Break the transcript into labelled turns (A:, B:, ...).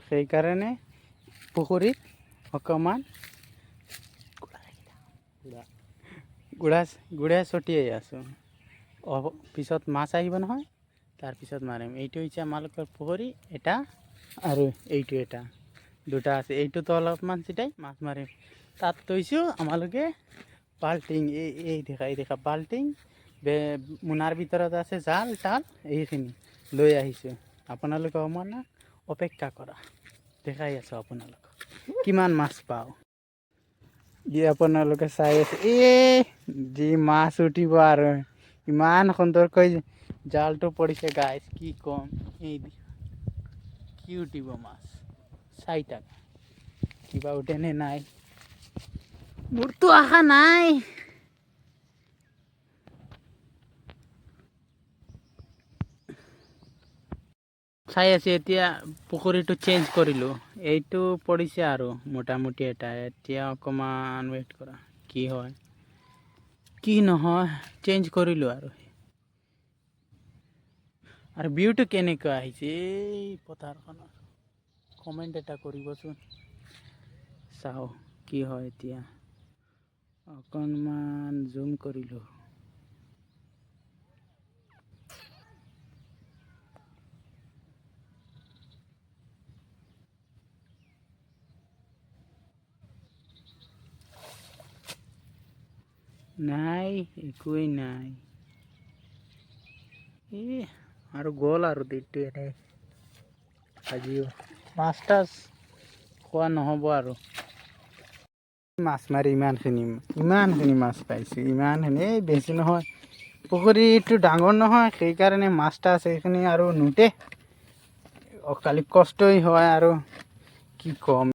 A: সেইকাৰণে পুখুৰীত অকণমান গুড়া ছটিয়াই আছোঁ। পিছত মাছ আহিব নহয়, তাৰপিছত মাৰিম। এইটো হৈছে আমালোকৰ পুখুৰী এটা, আৰু এইটো এটা, দুটা আছে। এইটোতো অলপমান চিটাই মাছ মাৰিম। তাত থৈছোঁ আমালোকে বাল্টিং, এই দেখা বাল্টিং, মোনাৰ ভিতৰত আছে জাল তাল, এইখিনি লৈ আহিছোঁ। আপোনালোকে অকণমান অপেক্ষা কৰা, দেখাই আছোঁ আপোনালোকক কিমান মাছ পাওঁ। আপোনালোকে চাই আছে, যি মাছ উঠিব আৰু ইমান সুন্দৰকৈ জালটো পৰিছে গাইজ, কি ক'ম। কি উঠিব মাছ, চাই থাক কিবা উঠেনে নাই। মোৰতো আশা নাই। চাই আছে এতিয়া পুখুৰীটো চেঞ্জ কৰিলোঁ। এইটো পৰিছে আৰু মোটামুটি এটা। এতিয়া অকণমান ৱেইট কৰা, কি হয় কি নহয়, চেঞ্জ কৰিলোঁ। আৰু ভিউটো কেনেকুৱা আহিছে এই পথাৰখনৰ, কমেণ্ট এটা কৰিবচোন। চাওঁ কি হয়। এতিয়া অকণমান জুম কৰিলোঁ। নাই, একোৱেই নাই। আৰু গ'ল আৰু দিনটো এনেই। আজিও মাছ টাছ খোৱা নহ'ব আৰু। মাছ মাৰি ইমানখিনি মাছ পাইছোঁ, ইমানখিনি বেছি নহয়। পুখুৰীটো ডাঙৰ নহয়, সেইকাৰণে মাছ টাছ এইখিনি আৰু নুঠে। খালি কষ্টই হয় আৰু কি ক'ম।